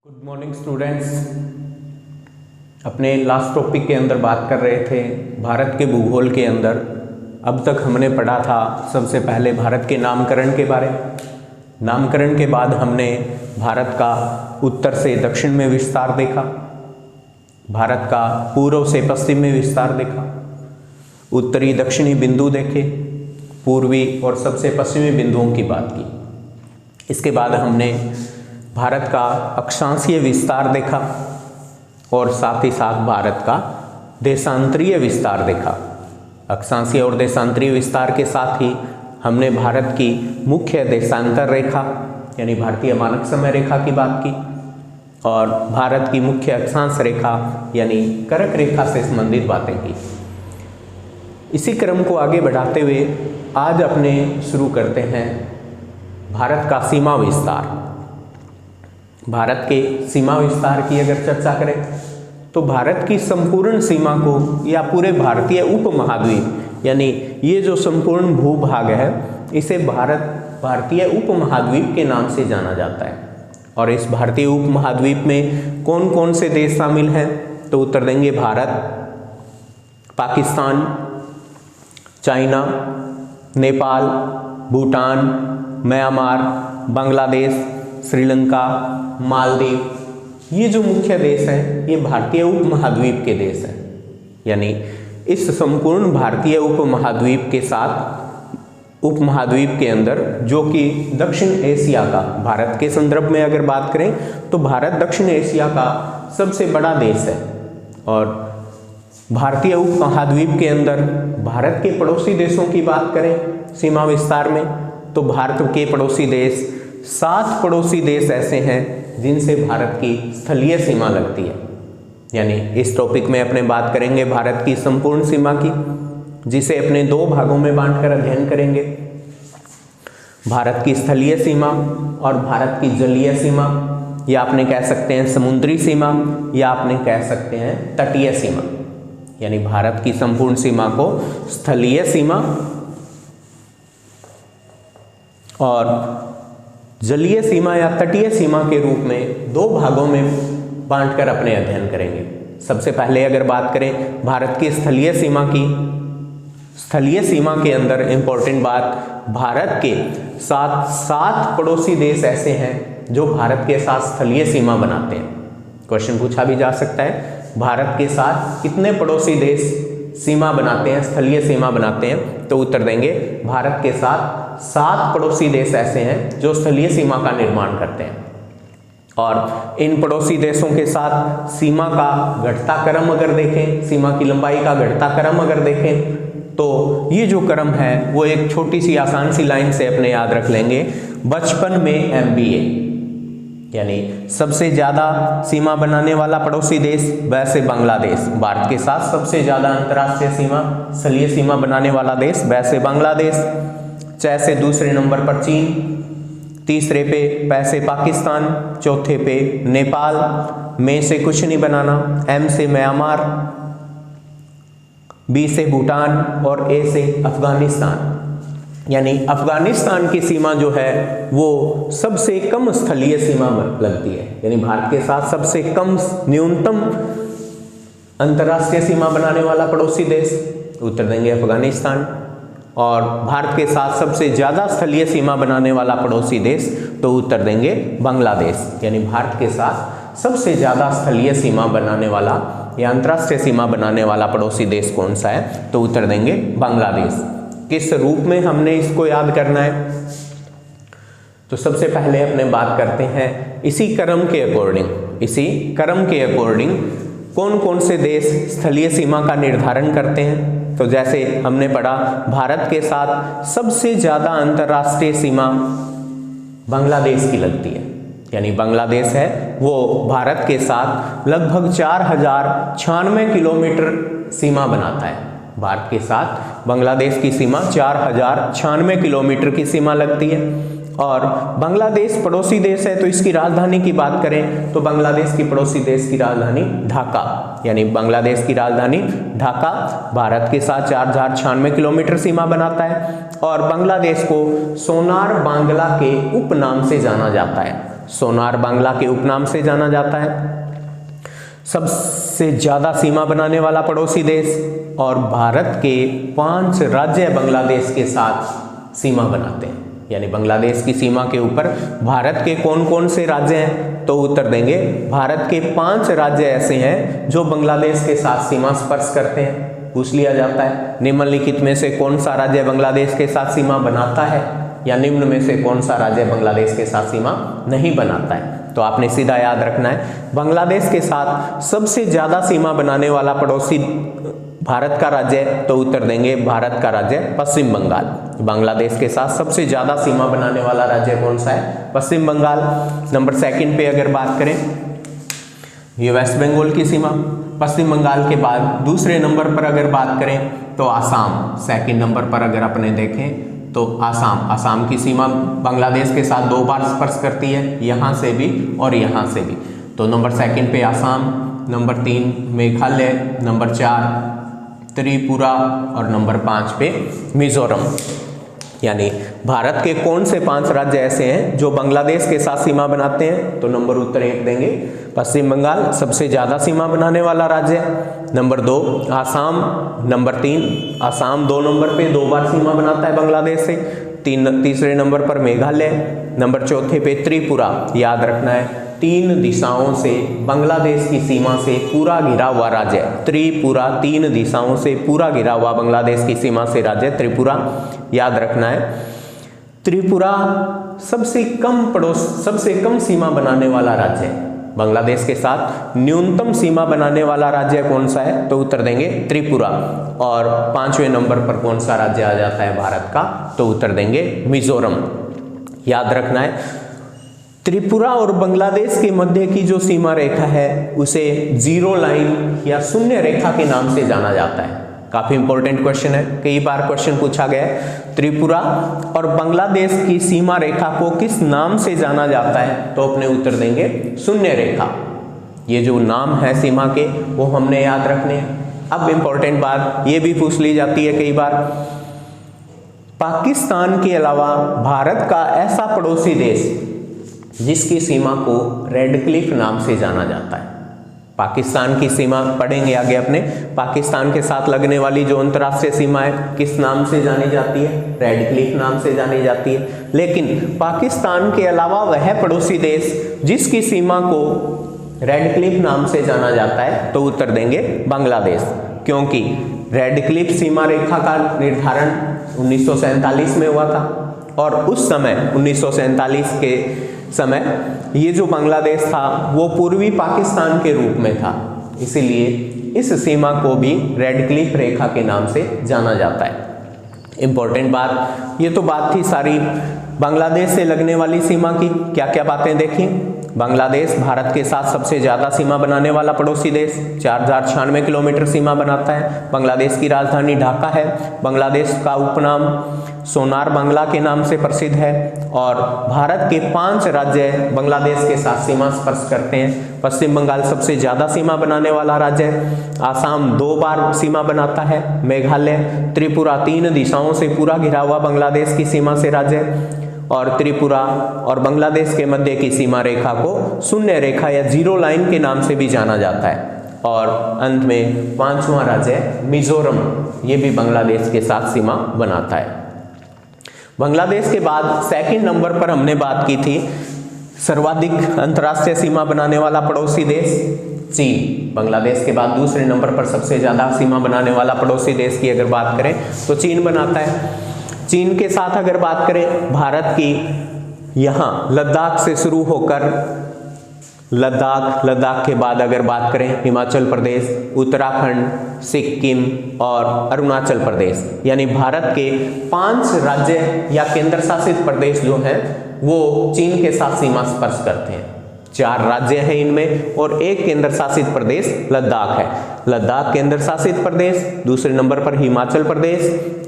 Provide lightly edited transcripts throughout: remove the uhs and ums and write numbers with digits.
Good morning students. अपने last topic के अंदर बात कर रहे थे भारत के भूगोल के अंदर। अब तक हमने पढ़ा था सबसे पहले भारत के नामकरण के बारे में। नामकरण के बाद हमने भारत का उत्तर से दक्षिण में विस्तार देखा, भारत का पूर्व से पश्चिम में विस्तार देखा, उत्तरी दक्षिणी बिंदु देखे, पूर्वी और सबसे पश्चिमी बिंदुओं की बात की। इसके बाद हमने भारत का अक्षांशीय विस्तार देखा और साथ ही साथ भारत का देशांतरीय विस्तार देखा। अक्षांशीय और देशांतरीय विस्तार के साथ ही हमने भारत की मुख्य देशांतर रेखा यानी भारतीय मानक समय रेखा की बात की और भारत की मुख्य अक्षांश रेखा यानी कर्क रेखा से संबंधित बातें की। इसी क्रम को आगे बढ़ाते हुए आज अपने शुरू करते हैं भारत का सीमा विस्तार। भारत के सीमा विस्तार की अगर चर्चा करें तो भारत की संपूर्ण सीमा को या पूरे भारतीय उपमहाद्वीप यानी ये जो संपूर्ण भूभाग है इसे भारतीय उपमहाद्वीप के नाम से जाना जाता है। और इस भारतीय उपमहाद्वीप में कौन कौन से देश शामिल हैं तो उत्तर देंगे भारत, पाकिस्तान, चाइना, नेपाल, भूटान, म्यांमार, बांग्लादेश, श्रीलंका, मालदीव। ये जो मुख्य देश हैं ये भारतीय उपमहाद्वीप के देश हैं। यानी इस संपूर्ण भारतीय उपमहाद्वीप के साथ उपमहाद्वीप के अंदर जो कि दक्षिण एशिया का, भारत के संदर्भ में अगर बात करें तो भारत दक्षिण एशिया का सबसे बड़ा देश है। और भारतीय उपमहाद्वीप के अंदर भारत के पड़ोसी देशों की बात करें सीमा विस्तार में तो भारत के पड़ोसी देश 7 पड़ोसी देश ऐसे हैं जिनसे भारत की स्थलीय सीमा लगती है। यानी इस टॉपिक में अपने बात करेंगे भारत की संपूर्ण सीमा की, जिसे अपने 2 भागों में बांटकर अध्ययन करेंगे। भारत की स्थलीय सीमा और भारत की जलीय सीमा, या आपने कह सकते हैं समुद्री सीमा, या आपने कह सकते हैं तटीय सीमा। यानी भारत की संपूर्ण सीमा को स्थलीय सीमा और जलीय सीमा या तटीय सीमा के रूप में 2 भागों में बांटकर अपने अध्ययन करेंगे। सबसे पहले अगर बात करें भारत की स्थलीय सीमा की, स्थलीय सीमा के अंदर इंपॉर्टेंट बात, भारत के साथ 7 पड़ोसी देश ऐसे हैं जो भारत के साथ स्थलीय सीमा बनाते हैं। क्वेश्चन पूछा भी जा सकता है भारत के साथ कितने पड़ोसी देश सीमा बनाते हैं, स्थलीय सीमा बनाते हैं, तो उत्तर देंगे भारत के साथ 7 पड़ोसी देश ऐसे हैं जो स्थलीय सीमा का निर्माण करते हैं। और इन पड़ोसी देशों के साथ सीमा का घटता क्रम अगर देखें, सीमा की लंबाई का घटता क्रम अगर देखें तो ये जो क्रम है वो एक छोटी सी आसान सी लाइन से अपने याद रख लेंगे, बचपन में MBA। यानी सबसे ज़्यादा सीमा बनाने वाला पड़ोसी देश वैसे बांग्लादेश, भारत के साथ सबसे ज़्यादा अंतर्राष्ट्रीय सीमा स्थलीय सीमा बनाने वाला देश वैसे बांग्लादेश, जैसे दूसरे नंबर पर चीन, तीसरे पे पैसे पाकिस्तान, चौथे पे नेपाल, में से कुछ नहीं बनाना, M से म्यांमार, B से भूटान और A से अफगानिस्तान। यानी अफगानिस्तान की सीमा जो है वो सबसे कम स्थलीय सीमा लगती है। यानी भारत के साथ सबसे कम न्यूनतम अंतर्राष्ट्रीय सीमा बनाने वाला पड़ोसी देश, उत्तर देंगे अफगानिस्तान। और भारत के साथ सबसे ज़्यादा स्थलीय सीमा बनाने वाला पड़ोसी देश तो उत्तर देंगे बांग्लादेश। यानी भारत के साथ सबसे ज़्यादा स्थलीय सीमा बनाने वाला या अंतर्राष्ट्रीय सीमा बनाने वाला पड़ोसी देश कौन सा है तो उत्तर देंगे बांग्लादेश। किस रूप में हमने इसको याद करना है तो सबसे पहले अपने बात करते हैं इसी क्रम के अकॉर्डिंग कौन कौन से देश स्थलीय सीमा का निर्धारण करते हैं। तो जैसे हमने पढ़ा भारत के साथ सबसे ज़्यादा अंतर्राष्ट्रीय सीमा बांग्लादेश की लगती है। यानी बांग्लादेश है वो भारत के साथ लगभग 4096 किलोमीटर सीमा बनाता है। भारत के साथ बांग्लादेश की सीमा 4096 किलोमीटर की सीमा लगती है। और बांग्लादेश पड़ोसी देश है तो इसकी राजधानी की बात करें तो बांग्लादेश की पड़ोसी देश की राजधानी ढाका, यानी बांग्लादेश की राजधानी ढाका भारत के साथ 4096 किलोमीटर सीमा बनाता है। और बांग्लादेश को सोनार बांग्ला के उपनाम से जाना जाता है। सोनार बांग्ला के उपनाम से जाना जाता है। सबसे ज़्यादा सीमा बनाने वाला पड़ोसी देश, और भारत के 5 राज्य बांग्लादेश के साथ सीमा बनाते हैं। यानी बांग्लादेश की सीमा के ऊपर भारत के कौन कौन से राज्य हैं, तो उत्तर देंगे भारत के 5 राज्य ऐसे हैं जो बांग्लादेश के साथ सीमा स्पर्श करते हैं। पूछ लिया जाता है निम्नलिखित में से कौन सा राज्य बांग्लादेश के साथ सीमा बनाता है, या निम्न में से कौन सा राज्य बांग्लादेश के साथ सीमा नहीं बनाता है। तो आपने सीधा याद रखना है बांग्लादेश के साथ सबसे ज़्यादा सीमा बनाने वाला पड़ोसी भारत का राज्य, तो उत्तर देंगे भारत का राज्य पश्चिम बंगाल। बांग्लादेश के साथ सबसे ज़्यादा सीमा बनाने वाला राज्य कौन सा है, पश्चिम बंगाल। नंबर 2 पे अगर बात करें, ये वेस्ट बंगाल की सीमा। पश्चिम बंगाल के बाद दूसरे नंबर पर अगर बात करें तो आसाम। 2 नंबर पर अगर अपने देखें तो आसाम की सीमा बांग्लादेश के साथ 2 बार स्पर्श करती है, यहाँ से भी और यहाँ से भी। तो नंबर 2 पे आसाम, नंबर 3 मेघालय, नंबर 4 त्रिपुरा और नंबर 5 पे मिजोरम। यानी भारत के कौन से 5 राज्य ऐसे हैं जो बांग्लादेश के साथ सीमा बनाते हैं, तो नंबर उत्तर 1 देंगे पश्चिम बंगाल, सबसे ज़्यादा सीमा बनाने वाला राज्य। Number 2 Assam, number 3 Assam 2 number पे 2 बार सीमा बनाता है बांग्लादेश से। तीसरे नंबर पर मेघालय, नंबर 4 पे त्रिपुरा। याद रखना है 3 दिशाओं से बांग्लादेश की सीमा से पूरा घिरा हुआ राज्य त्रिपुरा। 3 दिशाओं से पूरा घिरा हुआ बांग्लादेश की सीमा से राज्य त्रिपुरा। याद रखना है त्रिपुरा सबसे कम सीमा बनाने वाला राज्य है। बांग्लादेश के साथ न्यूनतम सीमा बनाने वाला राज्य कौन सा है, तो उत्तर देंगे त्रिपुरा। और 5वें नंबर पर कौन सा राज्य आ जाता है भारत का, तो उत्तर देंगे मिजोरम। याद रखना है त्रिपुरा और बांग्लादेश के मध्य की जो सीमा रेखा है उसे जीरो लाइन या शून्य रेखा के नाम से जाना जाता है। काफी इंपॉर्टेंट क्वेश्चन है, कई बार क्वेश्चन पूछा गया है। त्रिपुरा और बांग्लादेश की सीमा रेखा को किस नाम से जाना जाता है, तो अपने उत्तर देंगे शून्य रेखा। ये जो नाम है सीमा के वो हमने याद रखने हैं। अब इंपॉर्टेंट बात ये भी पूछ ली जाती है कई बार, पाकिस्तान के अलावा भारत का ऐसा पड़ोसी देश जिसकी सीमा को रेड क्लिफ नाम से जाना जाता है। पाकिस्तान की सीमा पढ़ेंगे आगे अपने, पाकिस्तान के साथ लगने वाली जो अंतर्राष्ट्रीय सीमा है किस नाम से जानी जाती है, रेड क्लिफ नाम से जानी जाती है। लेकिन पाकिस्तान के अलावा वह पड़ोसी देश जिसकी सीमा को रेड क्लिफ नाम से जाना जाता है, तो उत्तर देंगे बांग्लादेश। क्योंकि रेड क्लिफ सीमा रेखा का निर्धारण 1947 में हुआ था, और उस समय 1947 के समय ये जो बांग्लादेश था वो पूर्वी पाकिस्तान के रूप में था, इसीलिए इस सीमा को भी रेड क्लिफ रेखा के नाम से जाना जाता है। इंपॉर्टेंट बात, ये तो बात थी सारी बांग्लादेश से लगने वाली सीमा की। क्या क्या बातें देखी, बांग्लादेश भारत के साथ सबसे ज़्यादा सीमा बनाने वाला पड़ोसी देश, 4096 किलोमीटर सीमा बनाता है। बांग्लादेश की राजधानी ढाका है। बांग्लादेश का उपनाम सोनार बांग्ला के नाम से प्रसिद्ध है। और भारत के 5 राज्य बांग्लादेश के साथ सीमा स्पर्श करते हैं। पश्चिम बंगाल सबसे ज़्यादा सीमा बनाने वाला राज्य है। आसाम 2 बार सीमा बनाता है। मेघालय, त्रिपुरा 3 दिशाओं से पूरा घिरा हुआ बांग्लादेश की सीमा से राज्य है। और त्रिपुरा और बांग्लादेश के मध्य की सीमा रेखा को शून्य रेखा या जीरो लाइन के नाम से भी जाना जाता है। और अंत में 5वां राज्य मिजोरम, ये भी बांग्लादेश के साथ सीमा बनाता है। बांग्लादेश के बाद 2 नंबर पर हमने बात की थी सर्वाधिक अंतर्राष्ट्रीय सीमा बनाने वाला पड़ोसी देश चीन। बांग्लादेश के बाद दूसरे नंबर पर सबसे ज़्यादा सीमा बनाने वाला पड़ोसी देश की अगर बात करें तो चीन बनाता है। चीन के साथ अगर बात करें भारत की, यहाँ लद्दाख से शुरू होकर लद्दाख के बाद अगर बात करें हिमाचल प्रदेश, उत्तराखंड, सिक्किम और अरुणाचल प्रदेश, यानी भारत के 5 राज्य या केंद्र शासित प्रदेश जो हैं वो चीन के साथ सीमा स्पर्श करते हैं। 4 राज्य हैं इनमें और 1 केंद्र शासित प्रदेश लद्दाख है। लद्दाख केंद्र शासित प्रदेश, दूसरे नंबर पर हिमाचल प्रदेश,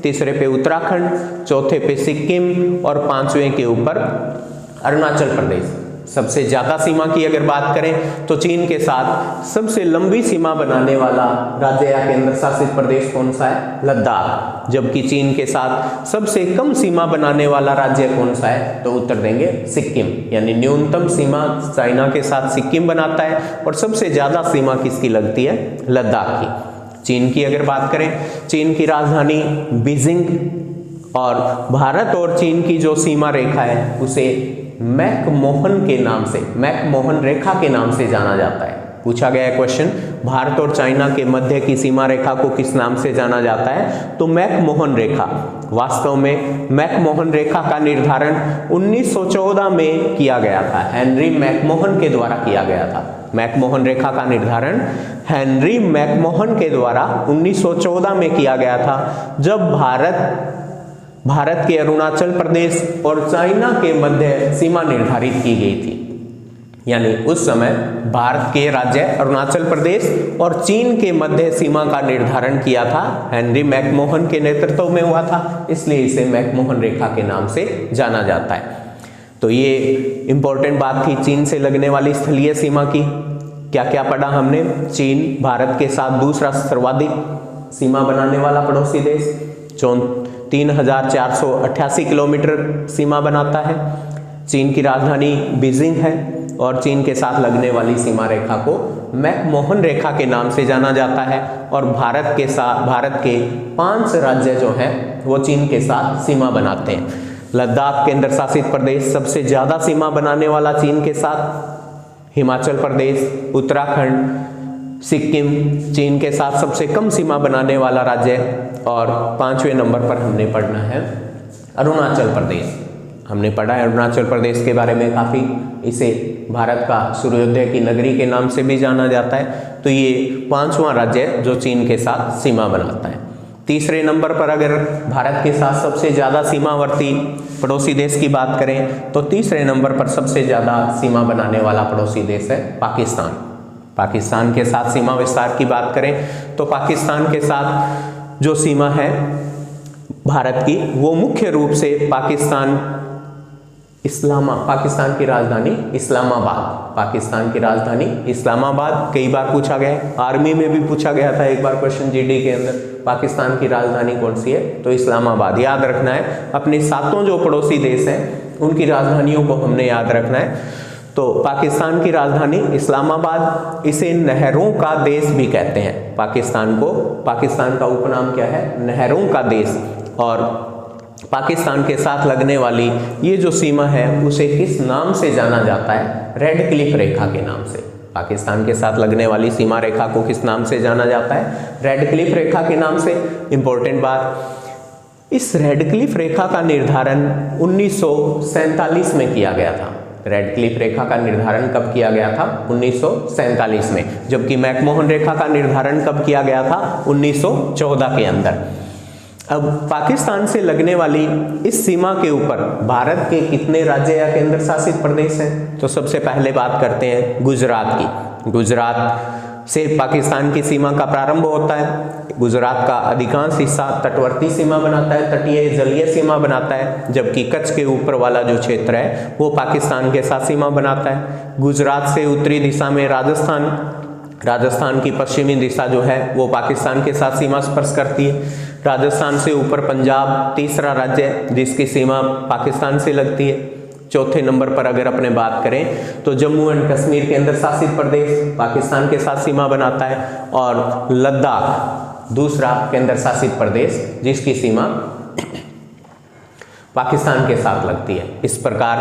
तीसरे पे उत्तराखंड, चौथे पे सिक्किम और 5वें के ऊपर अरुणाचल प्रदेश। सबसे ज़्यादा सीमा की अगर बात करें तो चीन के साथ सबसे लंबी सीमा बनाने वाला राज्य या केंद्र शासित प्रदेश कौन सा है? लद्दाख। जबकि चीन के साथ सबसे कम सीमा बनाने वाला राज्य कौन सा है? तो उत्तर देंगे सिक्किम। यानी न्यूनतम सीमा चाइना के साथ सिक्किम बनाता है और सबसे ज़्यादा सीमा किसकी लगती है? लद्दाख की। चीन की अगर बात करें, चीन की राजधानी बीजिंग, और भारत और चीन की जो सीमा रेखा है उसे मैकमोहन के नाम से, मैकमोहन रेखा के नाम से जाना जाता है। पूछा गया है क्वेश्चन, भारत और चाइना के मध्य की सीमा रेखा को किस नाम से जाना जाता है? तो मैकमोहन रेखा। वास्तव में मैकमोहन रेखा का निर्धारण 1914 में किया गया था, हेनरी मैकमोहन के द्वारा किया गया था। मैकमोहन रेखा का निर्धारण हेनरी मैकमोहन के द्वारा 1914 में किया गया था, जब भारत के अरुणाचल प्रदेश और चाइना के मध्य सीमा निर्धारित की गई थी। यानी उस समय भारत के राज्य अरुणाचल प्रदेश और चीन के मध्य सीमा का निर्धारण किया था, हेनरी मैकमोहन के नेतृत्व में हुआ था, इसलिए इसे मैकमोहन रेखा के नाम से जाना जाता है। तो ये इंपॉर्टेंट बात थी चीन से लगने वाली स्थलीय सीमा की। क्या क्या पढ़ा हमने? चीन भारत के साथ दूसरा सर्वाधिक सीमा बनाने वाला पड़ोसी देश, 3488 किलोमीटर सीमा बनाता है। चीन की राजधानी बीजिंग है और चीन के साथ लगने वाली सीमा रेखा को मैकमोहन रेखा के नाम से जाना जाता है। और भारत के 5 राज्य जो हैं वो चीन के साथ सीमा बनाते हैं। लद्दाख केंद्र शासित प्रदेश सबसे ज़्यादा सीमा बनाने वाला चीन के साथ, हिमाचल प्रदेश, उत्तराखंड, सिक्किम चीन के साथ सबसे कम सीमा बनाने वाला राज्य, और 5वें नंबर पर हमने पढ़ना है अरुणाचल प्रदेश। हमने पढ़ा है अरुणाचल प्रदेश के बारे में काफ़ी, इसे भारत का सूर्योदय की नगरी के नाम से भी जाना जाता है। तो ये 5वां राज्य जो चीन के साथ सीमा बनाता है। तीसरे नंबर पर अगर भारत के साथ सबसे ज़्यादा सीमावर्ती पड़ोसी देश की बात करें तो तीसरे नंबर पर सबसे ज़्यादा सीमा बनाने वाला पड़ोसी देश है पाकिस्तान। पाकिस्तान के साथ सीमा विस्तार की बात करें तो पाकिस्तान के साथ जो सीमा है भारत की, वो मुख्य रूप से पाकिस्तान की राजधानी इस्लामाबाद, पाकिस्तान की राजधानी इस्लामाबाद। कई बार पूछा गया है, आर्मी में भी पूछा गया था एक बार क्वेश्चन जीडी के अंदर, पाकिस्तान की राजधानी कौन सी है? तो इस्लामाबाद। याद रखना है, अपने सातों जो पड़ोसी देश हैं उनकी राजधानियों को हमने याद रखना है। तो पाकिस्तान की राजधानी इस्लामाबाद, इसे नहरों का देश भी कहते हैं। पाकिस्तान का उपनाम क्या है? नहरों का देश। और पाकिस्तान के साथ लगने वाली ये जो सीमा है उसे किस नाम से जाना जाता है? रेड क्लिफ रेखा के नाम से। पाकिस्तान के साथ लगने वाली सीमा रेखा को किस नाम से जाना जाता है? रेड क्लिफ रेखा के नाम से। इंपॉर्टेंट बात, इस रेड क्लिफ रेखा का निर्धारण 1947 में किया गया था। रेड क्लिफ रेखा का निर्धारण कब किया गया था? 1947 में। जबकि मैकमोहन रेखा का निर्धारण कब किया गया था? 1914 के अंदर। अब पाकिस्तान से लगने वाली इस सीमा के ऊपर भारत के कितने राज्य या केंद्र शासित प्रदेश हैं? तो सबसे पहले बात करते हैं गुजरात की। गुजरात से पाकिस्तान की सीमा का प्रारंभ होता है। गुजरात का अधिकांश हिस्सा तटवर्ती सीमा बनाता है, तटीय जलीय सीमा बनाता है, जबकि कच्छ के ऊपर वाला जो क्षेत्र है वो पाकिस्तान के साथ सीमा बनाता है। गुजरात से उत्तरी दिशा में राजस्थान की पश्चिमी दिशा जो है वो पाकिस्तान के साथ सीमा स्पर्श करती है। राजस्थान से ऊपर पंजाब तीसरा राज्य जिसकी सीमा पाकिस्तान से लगती है। चौथे नंबर पर अगर अपने बात करें तो जम्मू एंड कश्मीर केंद्र शासित प्रदेश पाकिस्तान के साथ सीमा बनाता है, और लद्दाख दूसरा केंद्र शासित प्रदेश जिसकी सीमा पाकिस्तान के साथ लगती है। इस प्रकार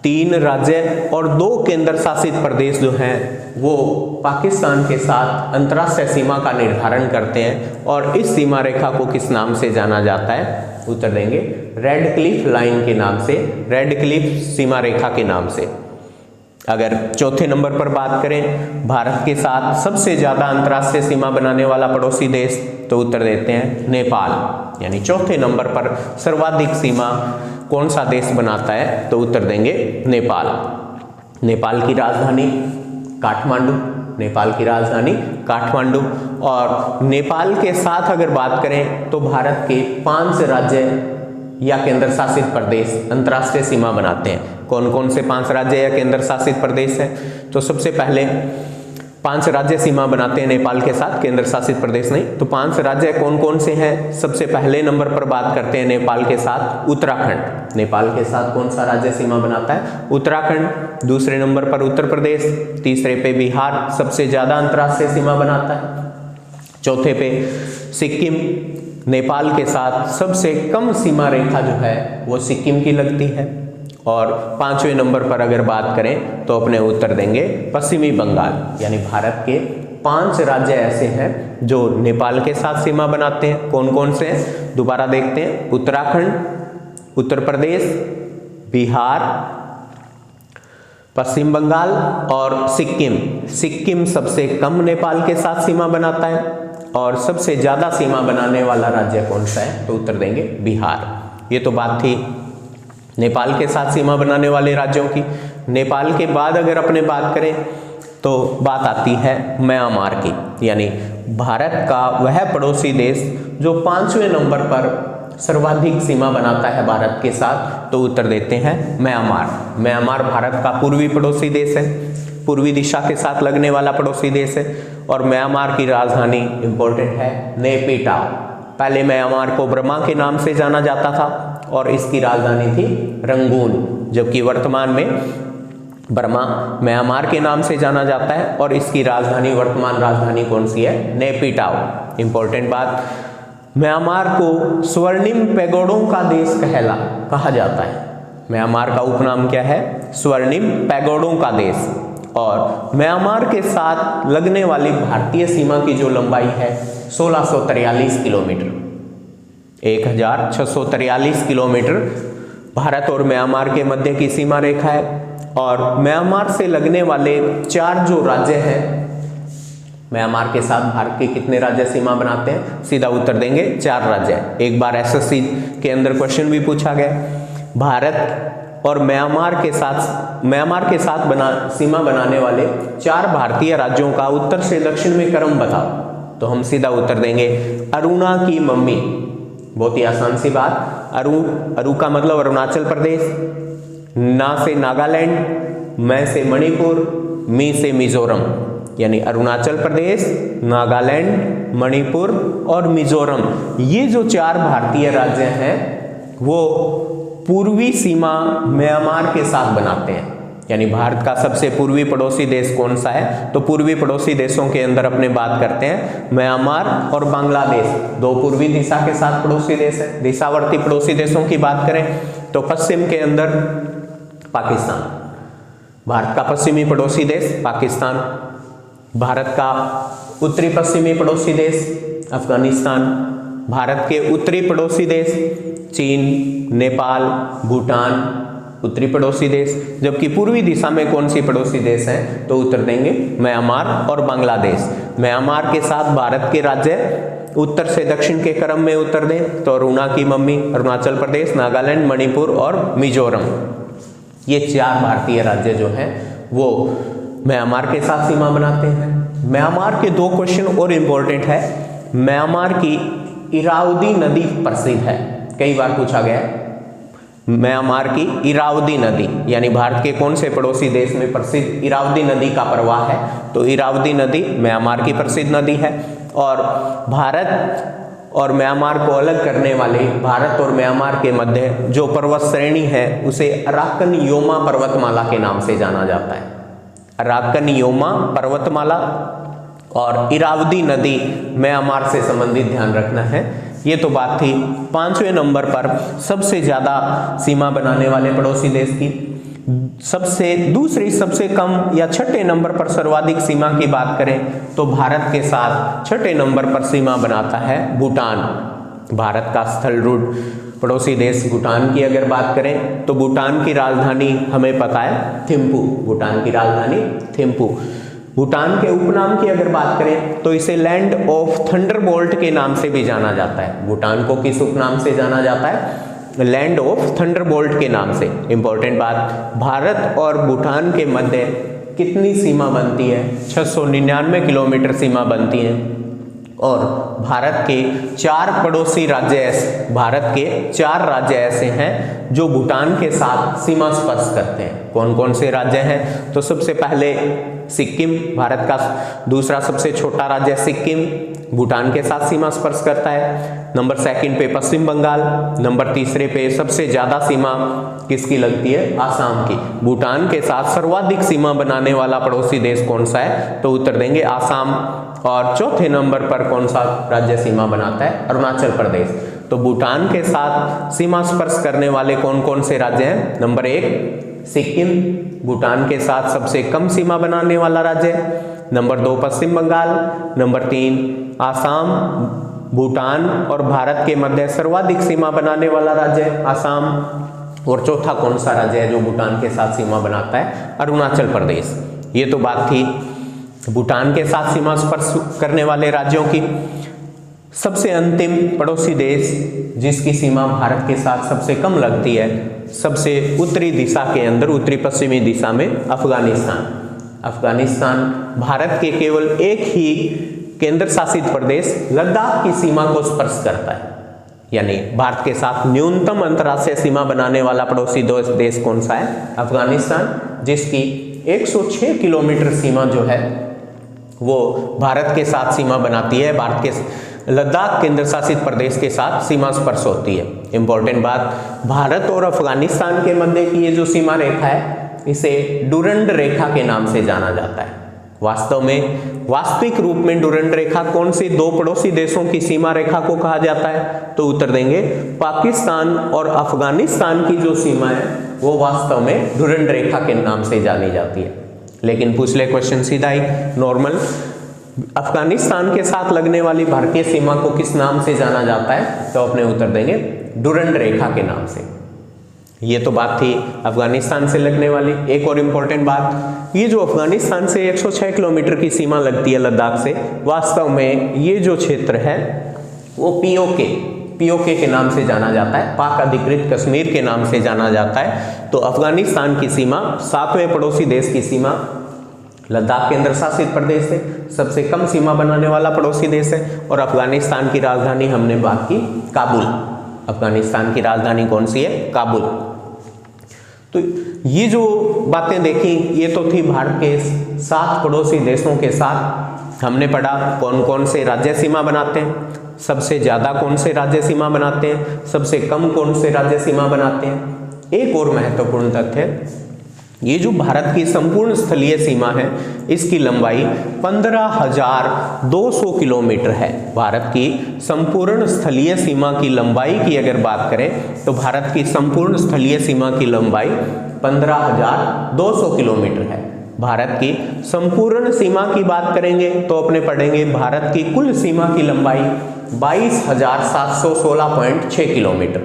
3 राज्य और 2 केंद्र शासित प्रदेश जो हैं वो पाकिस्तान के साथ अंतर्राष्ट्रीय सीमा का निर्धारण करते हैं, और इस सीमा रेखा को किस नाम से जाना जाता है? उत्तर देंगे रेड क्लिफ लाइन के नाम से, रेड क्लिफ सीमा रेखा के नाम से। अगर चौथे नंबर पर बात करें भारत के साथ सबसे ज़्यादा अंतर्राष्ट्रीय सीमा बनाने वाला पड़ोसी देश, तो उत्तर देते हैं नेपाल। यानी चौथे नंबर पर सर्वाधिक सीमा कौन सा देश बनाता है? तो उत्तर देंगे नेपाल। नेपाल की राजधानी काठमांडू, नेपाल की राजधानी काठमांडू। और नेपाल के साथ अगर बात करें तो भारत के 5 राज्य या केंद्र शासित प्रदेश अंतर्राष्ट्रीय सीमा बनाते हैं। कौन कौन से 5 राज्य या केंद्र शासित प्रदेश है? तो सबसे पहले 5 राज्य सीमा बनाते हैं नेपाल के साथ, केंद्र शासित प्रदेश नहीं। तो 5 राज्य कौन कौन से हैं? सबसे पहले नंबर पर बात करते हैं नेपाल के साथ उत्तराखंड। नेपाल के साथ कौन सा राज्य सीमा बनाता है? उत्तराखंड। दूसरे नंबर पर उत्तर प्रदेश, तीसरे पे बिहार सबसे ज्यादा अंतर्राष्ट्रीय सीमा बनाता है, चौथे पे सिक्किम। नेपाल के साथ सबसे कम सीमा रेखा जो है वो सिक्किम की लगती है। और 5वें नंबर पर अगर बात करें तो अपने उत्तर देंगे पश्चिमी बंगाल। यानी भारत के 5 राज्य ऐसे हैं जो नेपाल के साथ सीमा बनाते हैं। कौन कौन से हैं? दोबारा देखते हैं, उत्तराखंड, उत्तर प्रदेश, बिहार, पश्चिम बंगाल और सिक्किम। सिक्किम सबसे कम नेपाल के साथ सीमा बनाता है और सबसे ज्यादा सीमा बनाने वाला राज्य कौन सा है? तो उत्तर देंगे बिहार। ये तो बात थी नेपाल के साथ सीमा बनाने वाले राज्यों की। नेपाल के बाद अगर अपने बात करें तो बात आती है म्यांमार की, यानी भारत का वह पड़ोसी देश जो 5वें नंबर पर सर्वाधिक सीमा बनाता है भारत के साथ। तो उत्तर देते हैं म्यांमार। म्यांमार भारत का पूर्वी पड़ोसी देश है, पूर्वी दिशा के साथ लगने वाला पड़ोसी देश है। और म्यांमार की राजधानी इंपॉर्टेंट है नेपिटाओ। पहले म्यांमार को बर्मा के नाम से जाना जाता था और इसकी राजधानी थी रंगून, जबकि वर्तमान में बर्मा म्यांमार के नाम से जाना जाता है और इसकी राजधानी, वर्तमान राजधानी कौन सी है? नेपिटाओ। इंपॉर्टेंट बात, म्यांमार को स्वर्णिम पैगोडों का देश कहा जाता है। म्यांमार का उपनाम क्या है? स्वर्णिम पैगोडों का देश। और म्यांमार के साथ लगने वाली भारतीय सीमा की जो लंबाई है 1643 किलोमीटर, 1643 किलोमीटर भारत और म्यांमार के मध्य की सीमा रेखा है। और म्यांमार से लगने वाले 4 जो राज्य हैं, म्यांमार के साथ भारत के कितने राज्य सीमा बनाते हैं? सीधा उत्तर देंगे 4 राज्य। एक बार एसएससी के अंदर क्वेश्चन भी पूछा गया, भारत और म्यांमार के साथ सीमा बनाने वाले 4 भारतीय राज्यों का उत्तर से दक्षिण में क्रम बताओ। तो हम सीधा उत्तर देंगे अरुणा की मम्मी। बहुत ही आसान सी बात। अरु का मतलब अरुणाचल प्रदेश, ना से नागालैंड, मैं से मणिपुर, मी से मिजोरम। यानी अरुणाचल प्रदेश, नागालैंड, मणिपुर और मिजोरम, ये जो 4 भारतीय राज्य हैं वो पूर्वी सीमा म्यांमार के साथ बनाते हैं। यानी भारत का सबसे पूर्वी पड़ोसी देश कौन सा है? तो पूर्वी पड़ोसी देशों के अंदर अपने बात करते हैं म्यांमार और बांग्लादेश, 2 पूर्वी दिशा के साथ पड़ोसी देश है। दिशावर्ती पड़ोसी देशों की बात करें तो पश्चिम के अंदर पाकिस्तान, भारत का पश्चिमी पड़ोसी देश पाकिस्तान। भारत का उत्तरी पश्चिमी पड़ोसी देश अफगानिस्तान। भारत के उत्तरी पड़ोसी देश चीन, नेपाल, भूटान, उत्तरी पड़ोसी देश। जबकि पूर्वी दिशा में कौन सी पड़ोसी देश हैं? तो उत्तर देंगे म्यांमार और बांग्लादेश। म्यांमार के साथ भारत के राज्य उत्तर से दक्षिण के क्रम में उत्तर दें तो अरुणा की मम्मी, अरुणाचल प्रदेश, नागालैंड, मणिपुर और मिजोरम, ये 4 भारतीय राज्य जो हैं वो म्यांमार के साथ सीमा बनाते हैं। म्यांमार के 2 क्वेश्चन और इम्पोर्टेंट है। म्यांमार की इरावदी नदी प्रसिद्ध है, कई बार पूछा गया है। म्यांमार की इरावदी नदी, यानी भारत के कौन से पड़ोसी देश में प्रसिद्ध इरावदी नदी का प्रवाह है? तो इरावदी नदी म्यांमार की प्रसिद्ध नदी है। और भारत और म्यांमार को अलग करने वाले, भारत और म्यांमार के मध्य जो पर्वत श्रेणी है उसे अराकन योमा पर्वतमाला के नाम से जाना जाता है। अराकन योमा पर्वतमाला और इरावदी नदी म्यांमार से संबंधित, ध्यान रखना है। ये तो बात थी 5वें नंबर पर सबसे ज्यादा सीमा बनाने वाले पड़ोसी देश की। सबसे कम या 6ठे नंबर पर सर्वाधिक सीमा की बात करें तो भारत के साथ 6ठे नंबर पर सीमा बनाता है भूटान। भारत का स्थल रूढ़ पड़ोसी देश भूटान की अगर बात करें तो भूटान की राजधानी हमें पता है थिम्पू। भूटान की राजधानी थिम्पू। भूटान के उपनाम की अगर बात करें तो इसे लैंड ऑफ थंडरबोल्ट के नाम से भी जाना जाता है। भूटान को किस उपनाम से जाना जाता है? लैंड ऑफ थंडरबोल्ट के नाम से। इंपॉर्टेंट बात, भारत और भूटान के मध्य कितनी सीमा बनती है? 699 किलोमीटर सीमा बनती है। और भारत के 4 पड़ोसी राज्य, भारत के 4 राज्य ऐसे हैं जो भूटान के साथ सीमा स्पर्श करते हैं। कौन कौन से राज्य हैं? तो सबसे पहले सिक्किम, भारत का दूसरा सबसे छोटा राज्य सिक्किम, भूटान के साथ सीमा स्पर्श करता है। नंबर 2 पे पश्चिम बंगाल, नंबर 3 पे सबसे ज्यादा सीमा किसकी लगती है? आसाम की। भूटान के साथ सर्वाधिक सीमा बनाने वाला पड़ोसी देश कौन सा है? तो उत्तर देंगे आसाम। और चौथे नंबर पर कौन सा राज्य सीमा बनाता है? अरुणाचल प्रदेश। तो भूटान के साथ सीमा स्पर्श करने वाले कौन कौन से राज्य हैं? नंबर 1 सिक्किम, भूटान के साथ सबसे कम सीमा बनाने वाला राज्य। नंबर 2 पश्चिम बंगाल, नंबर 3 आसाम, भूटान और भारत के मध्य सर्वाधिक सीमा बनाने वाला राज्य आसाम। और चौथा कौन सा राज्य है जो भूटान के साथ सीमा बनाता है? अरुणाचल प्रदेश। ये तो बात थी भूटान के साथ सीमा स्पर्श करने वाले राज्यों की। सबसे अंतिम पड़ोसी देश जिसकी सीमा भारत के साथ सबसे कम लगती है, सबसे उत्तरी दिशा के अंदर, उत्तरी पश्चिमी दिशा में अफगानिस्तान। अफगानिस्तान भारत के केवल एक ही केंद्र शासित प्रदेश लद्दाख की सीमा को स्पर्श करता है। यानी भारत के साथ न्यूनतम अंतर्राष्ट्रीय सीमा बनाने वाला पड़ोसी देश कौन सा है? अफगानिस्तान, जिसकी 106 किलोमीटर सीमा जो है वो भारत के साथ सीमा बनाती है। भारत के लद्दाख केंद्र शासित प्रदेश के साथ सीमा स्पर्श होती है। इंपॉर्टेंट बात, भारत और अफगानिस्तान के मध्य की ये जो सीमा रेखा है इसे डुरंड रेखा के नाम से जाना जाता है। वास्तव में वास्तविक रूप में डुरंड रेखा कौन सी 2 पड़ोसी देशों की सीमा रेखा को कहा जाता है? तो उत्तर देंगे पाकिस्तान और अफगानिस्तान की जो सीमा है वो वास्तव में डुरंड रेखा के नाम से जानी जाती है। लेकिन पूछ ले क्वेश्चन सीधा ही नॉर्मल, अफगानिस्तान के साथ लगने वाली भारतीय सीमा को किस नाम से जाना जाता है? तो अपने उत्तर देंगे डुरंड रेखा के नाम से। ये तो बात थी अफगानिस्तान से लगने वाली। एक और इम्पोर्टेंट बात, ये जो अफगानिस्तान से 106 किलोमीटर की सीमा लगती है लद्दाख से, वास्तव में ये जो क्षेत्र है वो पीओके के नाम से जाना जाता है, पाक अधिकृत कश्मीर के नाम से जाना जाता है। तो अफगानिस्तान की सीमा 7वें पड़ोसी देश की सीमा लद्दाख केंद्र शासित प्रदेश है, सबसे कम सीमा बनाने वाला पड़ोसी देश है। और अफगानिस्तान की राजधानी हमने बात की काबुल। अफगानिस्तान की राजधानी कौन सी है? काबुल। तो ये जो बातें देखी ये तो थी भारत के 7 पड़ोसी देशों के साथ। हमने पढ़ा कौन कौन से राज्य सीमा बनाते हैं, सबसे ज्यादा कौन से राज्य सीमा बनाते हैं, सबसे कम कौन से राज्य सीमा बनाते हैं। एक और महत्वपूर्ण तथ्य, ये जो भारत की संपूर्ण स्थलीय सीमा है इसकी लंबाई 15,200 किलोमीटर है। भारत की संपूर्ण स्थलीय सीमा की लंबाई की अगर बात करें तो भारत की संपूर्ण स्थलीय सीमा की लंबाई 15,200 किलोमीटर है। भारत की संपूर्ण सीमा की बात करेंगे तो अपने पढ़ेंगे भारत की कुल सीमा की लंबाई 22,716.6 किलोमीटर।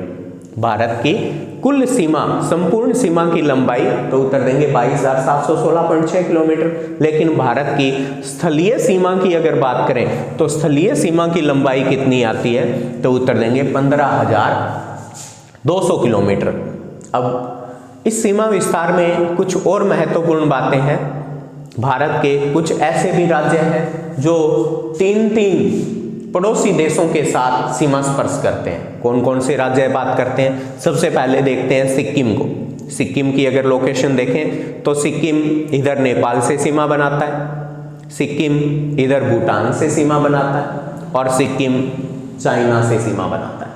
भारत की कुल सीमा, संपूर्ण सीमा की लंबाई तो उत्तर देंगे 22,716.6 किलोमीटर। लेकिन भारत की स्थलीय सीमा की अगर बात करें तो स्थलीय सीमा की लंबाई कितनी आती है? तो उत्तर देंगे 15,200 किलोमीटर। अब इस सीमा विस्तार में कुछ और महत्वपूर्ण बातें हैं। भारत के कुछ ऐसे भी राज्य हैं जो 3 पड़ोसी देशों के साथ सीमा स्पर्श करते हैं। कौन कौन से राज्य बात करते हैं? सबसे पहले देखते हैं सिक्किम को। सिक्किम की अगर लोकेशन देखें तो सिक्किम इधर नेपाल से सीमा बनाता है, सिक्किम इधर भूटान से सीमा बनाता है और सिक्किम चाइना से सीमा बनाता है।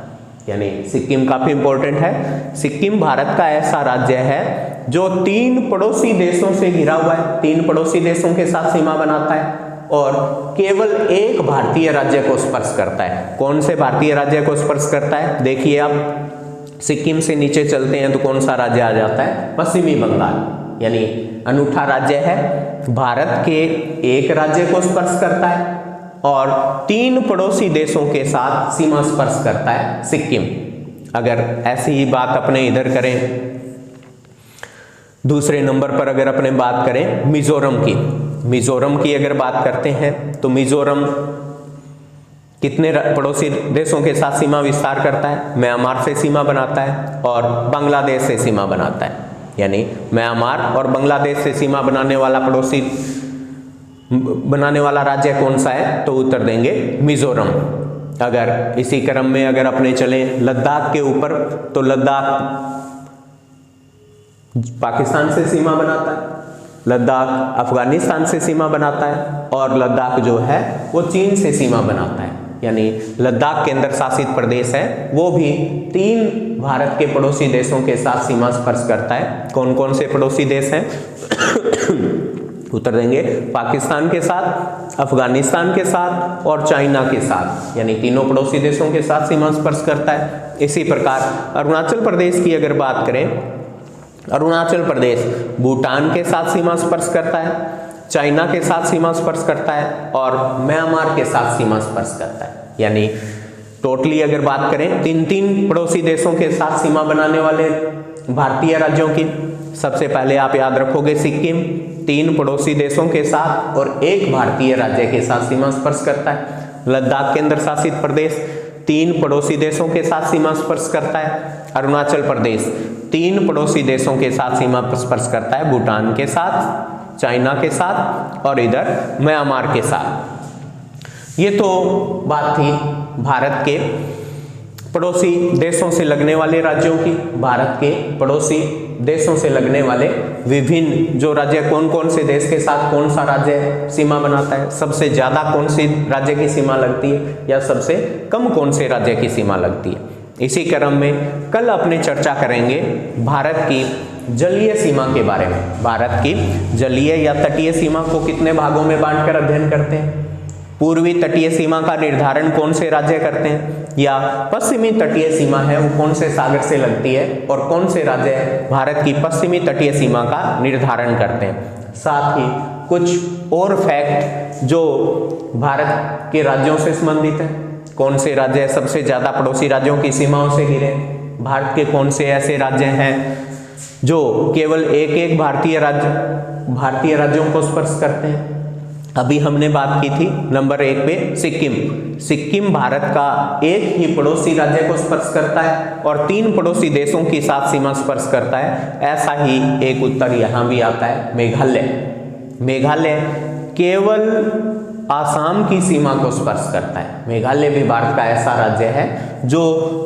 यानी सिक्किम काफी इंपॉर्टेंट है। सिक्किम भारत का ऐसा राज्य है जो 3 पड़ोसी देशों से घिरा हुआ है, 3 पड़ोसी देशों के साथ सीमा बनाता है और केवल एक भारतीय राज्य को स्पर्श करता है। कौन से भारतीय राज्य को स्पर्श करता है? देखिए आप सिक्किम से नीचे चलते हैं तो कौन सा राज्य आ जाता है? पश्चिमी बंगाल। यानी अनूठा राज्य है, भारत के एक राज्य को स्पर्श करता है और 3 पड़ोसी देशों के साथ सीमा स्पर्श करता है सिक्किम। अगर ऐसी ही बात अपने इधर करें, दूसरे नंबर पर अगर अपने बात करें मिजोरम की अगर बात करते हैं तो मिजोरम कितने पड़ोसी देशों के साथ सीमा विस्तार करता है? म्यांमार से सीमा बनाता है और बांग्लादेश से सीमा बनाता है। यानी म्यांमार और बांग्लादेश से सीमा बनाने वाला पड़ोसी बनाने वाला राज्य कौन सा है, तो उत्तर देंगे मिजोरम। अगर इसी क्रम में अगर अपने चले लद्दाख के ऊपर, तो लद्दाख पाकिस्तान से सीमा बनाता है, लद्दाख अफगानिस्तान से सीमा बनाता है, और लद्दाख जो है वो चीन से सीमा बनाता है। यानी लद्दाख केंद्र शासित प्रदेश है, वो भी 3 भारत के पड़ोसी देशों के साथ सीमा स्पर्श करता है। कौन कौन से पड़ोसी देश हैं? उत्तर देंगे पाकिस्तान के साथ, अफगानिस्तान के साथ और चाइना के साथ, यानी तीनों पड़ोसी देशों के साथ सीमा स्पर्श करता है। इसी प्रकार अरुणाचल प्रदेश की अगर बात करें, अरुणाचल प्रदेश भूटान के साथ सीमा स्पर्श करता है, चाइना के साथ सीमा स्पर्श करता है और म्यांमार के साथ सीमा स्पर्श करता है। यानी टोटली अगर बात करें 3 पड़ोसी देशों के साथ सीमा बनाने वाले भारतीय राज्यों की, सबसे पहले आप याद रखोगे सिक्किम 3 पड़ोसी देशों के साथ और 1 भारतीय राज्य के साथ सीमा स्पर्श करता है। लद्दाख केंद्र शासित प्रदेश 3 पड़ोसी देशों के साथ सीमा स्पर्श करता है। अरुणाचल प्रदेश 3 पड़ोसी देशों के साथ सीमा स्पर्श करता है, भूटान के साथ, चाइना के साथ और इधर म्यांमार के साथ। ये तो बात थी भारत के पड़ोसी देशों से लगने वाले राज्यों की, भारत के पड़ोसी देशों से लगने वाले विभिन्न जो राज्य, कौन कौन से देश के साथ कौन सा राज्य सीमा बनाता है, सबसे ज़्यादा कौन सी राज्य की सीमा लगती है या सबसे कम कौन से राज्य की सीमा लगती है। इसी क्रम में कल अपने चर्चा करेंगे भारत की जलीय सीमा के बारे में। भारत की जलीय या तटीय सीमा को कितने भागों में बांटकर अध्ययन करते हैं? पूर्वी तटीय सीमा का निर्धारण कौन से राज्य करते हैं, या पश्चिमी तटीय सीमा है वो कौन से सागर से लगती है और कौन से राज्य भारत की पश्चिमी तटीय सीमा का निर्धारण करते हैं। साथ ही कुछ और फैक्ट जो भारत के राज्यों से संबंधित है, कौन से राज्य सबसे ज़्यादा पड़ोसी राज्यों की सीमाओं से घिरे, भारत के कौन से ऐसे राज्य हैं जो केवल एक भारतीय राज्यों को स्पर्श करते हैं। अभी हमने बात की थी नंबर 1 पे सिक्किम भारत का एक ही पड़ोसी राज्य को स्पर्श करता है और 3 पड़ोसी देशों के साथ सीमा स्पर्श करता है। ऐसा ही एक उत्तर यहाँ भी आता है, मेघालय केवल आसाम की सीमा को स्पर्श करता है। मेघालय भी भारत का ऐसा राज्य है जो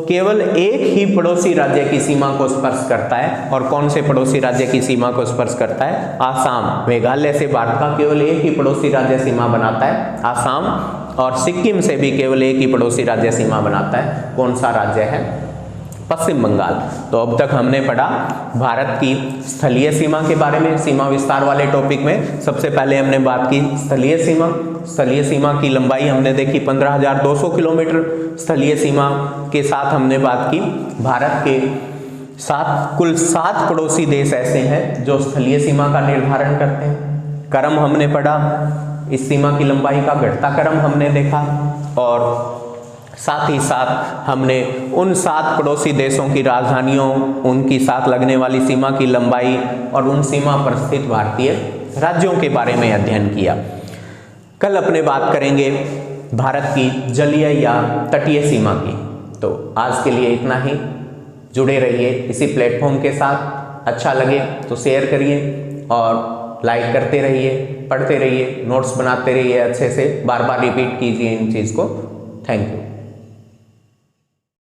केवल एक ही पड़ोसी राज्य की सीमा को स्पर्श करता है। और कौन से पड़ोसी राज्य की सीमा को स्पर्श करता है? आसाम। मेघालय से भारत का केवल एक ही पड़ोसी राज्य सीमा बनाता है, आसाम, और सिक्किम से भी केवल एक ही पड़ोसी राज्य सीमा बनाता है। कौन सा राज्य है? पश्चिम बंगाल। तो अब तक हमने पढ़ा भारत की स्थलीय सीमा के बारे में। सीमा विस्तार वाले टॉपिक में सबसे पहले हमने बात की स्थलीय सीमा की लंबाई हमने देखी 15,200 किलोमीटर। स्थलीय सीमा के साथ हमने बात की भारत के कुल 7 पड़ोसी देश ऐसे हैं जो स्थलीय सीमा का निर्धारण करते हैं। क्रम हमने पढ़ा, इस सीमा की लंबाई का घटता क्रम हमने देखा, और साथ ही साथ हमने उन 7 पड़ोसी देशों की राजधानियों, उनकी साथ लगने वाली सीमा की लंबाई और उन सीमा पर स्थित भारतीय राज्यों के बारे में अध्ययन किया। कल अपने बात करेंगे भारत की जलीय या तटीय सीमा की। तो आज के लिए इतना ही। जुड़े रहिए इसी प्लेटफॉर्म के साथ। अच्छा लगे तो शेयर करिए और लाइक करते रहिए, पढ़ते रहिए, नोट्स बनाते रहिए, अच्छे से बार बार रिपीट कीजिए इन चीज़ को। Thank you.